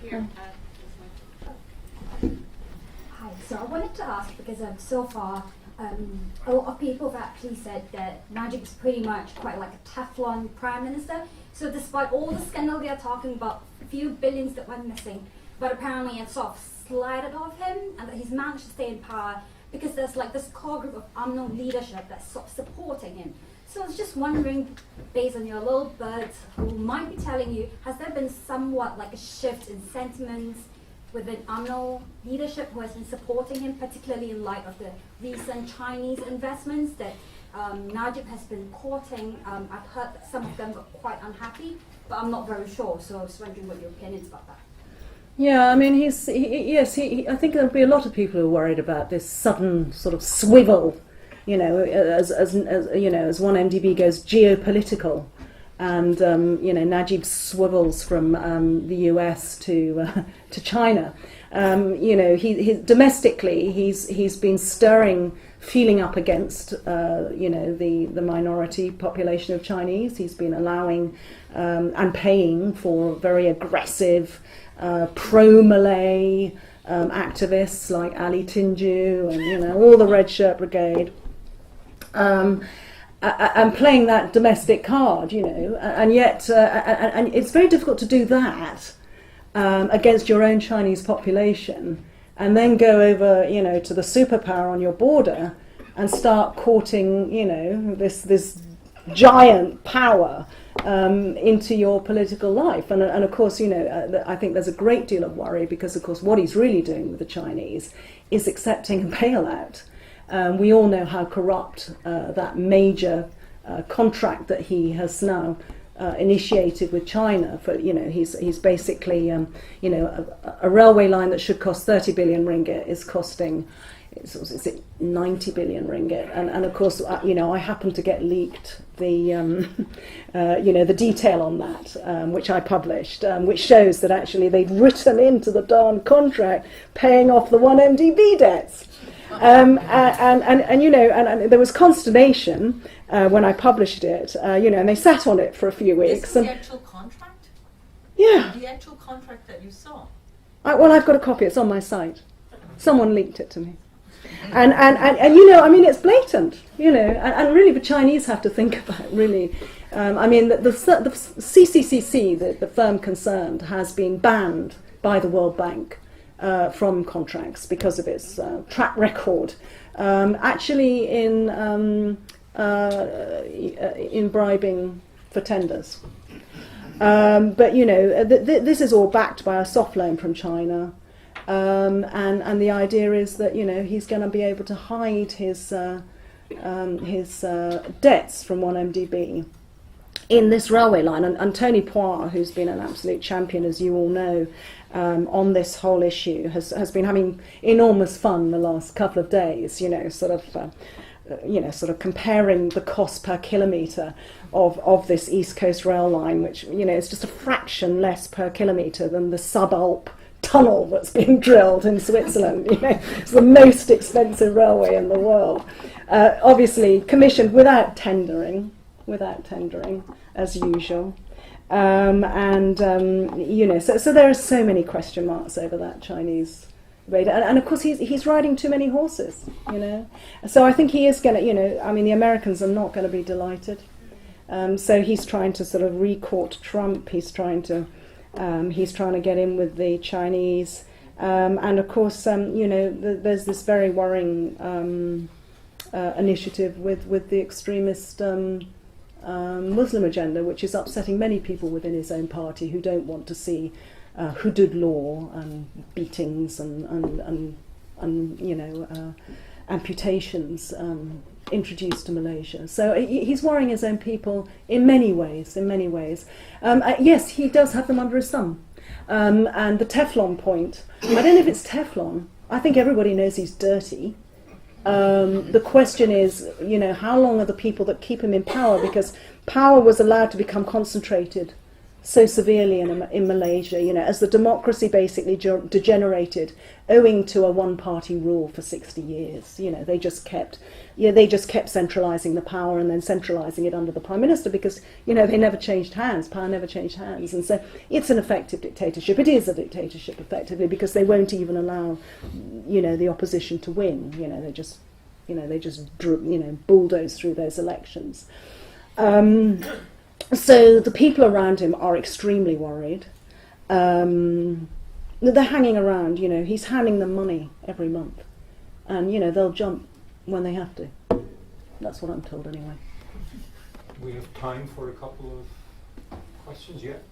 here. Hi. So I wanted to ask because so far a lot of people have actually said that Najib is pretty much quite like a Teflon prime minister. So despite all the scandal they are talking about, a few billions that went missing, but apparently it's sort of slided off him, and that he's managed to stay in power because there's like this core group of UMNO leadership that's sort of supporting him. So I was just wondering, based on your little birds who might be telling you, has there been somewhat like a shift in sentiments within UMNO leadership who has been supporting him, particularly in light of the recent Chinese investments that Najib has been courting? I've heard that some of them got quite unhappy, but I'm not very sure, so I was wondering what your opinions about that. Yeah, I mean, I think there'll be a lot of people who are worried about this sudden sort of swivel, you know, as you know, as one MDB goes geopolitical, and you know, Najib swivels from the US to China. You know, he domestically he's been stirring feeling up against you know, the minority population of Chinese. He's been allowing and paying for very aggressive pro-Malay activists like Ali Tinju and, you know, all the Red Shirt Brigade, and playing that domestic card, you know, and yet and it's very difficult to do that against your own Chinese population, and then go over, you know, to the superpower on your border and start courting, you know, this giant power into your political life. And of course, you know, I think there's a great deal of worry because, of course, what he's really doing with the Chinese is accepting a bailout. We all know how corrupt that major contract that he has now initiated with China. For, you know, he's basically, you know, a railway line that should cost 30 billion ringgit is costing, is it 90 billion ringgit? And of course, you know, I happened to get leaked the you know, the detail on that, which I published, which shows that actually they'd written into the darn contract paying off the 1MDB debts. And you know, and there was consternation when I published it, you know, and they sat on it for a few weeks. Is this the actual contract? Yeah. The actual contract that you saw? Well, I've got a copy. It's on my site. Someone leaked it to me. And you know, I mean, it's blatant, you know, and really the Chinese have to think about, really. I mean, the CCCC, the firm concerned, has been banned by the World Bank from contracts because of its track record, actually in bribing for tenders. But you know, this is all backed by a soft loan from China. And the idea is that, you know, he's going to be able to hide his debts from 1MDB in this railway line. And Tony Poir, who's been an absolute champion, as you all know, on this whole issue, has been having enormous fun the last couple of days, you know, sort of comparing the cost per kilometre of this East Coast rail line, which, you know, is just a fraction less per kilometre than the subalp tunnel that's being drilled in Switzerland. You know, it's the most expensive railway in the world. Obviously commissioned without tendering, as usual. You know, so there are so many question marks over that Chinese rate. And of course he's riding too many horses, you know. So I think he is going to, you know, I mean, the Americans are not going to be delighted. So he's trying to sort of recourt Trump. He's trying to get in with the Chinese, and of course, you know, there's this very worrying initiative with the extremist Muslim agenda, which is upsetting many people within his own party who don't want to see hudud law and beatings and you know, amputations introduced to Malaysia. So he's worrying his own people in many ways. Yes, he does have them under his thumb. And the Teflon point, I don't know if it's Teflon. I think everybody knows he's dirty. The question is, you know, how long are the people that keep him in power? Because power was allowed to become concentrated so severely in Malaysia, you know, as the democracy basically degenerated owing to a one-party rule for 60 years. You know, they just kept centralising the power and then centralising it under the Prime Minister because, you know, they never changed hands, power never changed hands. And so it's an effective dictatorship. It is a dictatorship, effectively, because they won't even allow, you know, the opposition to win. You know, they just bulldoze through those elections. So the people around him are extremely worried. They're hanging around, you know, he's handing them money every month. And, you know, they'll jump when they have to. That's what I'm told anyway. We have time for a couple of questions yet.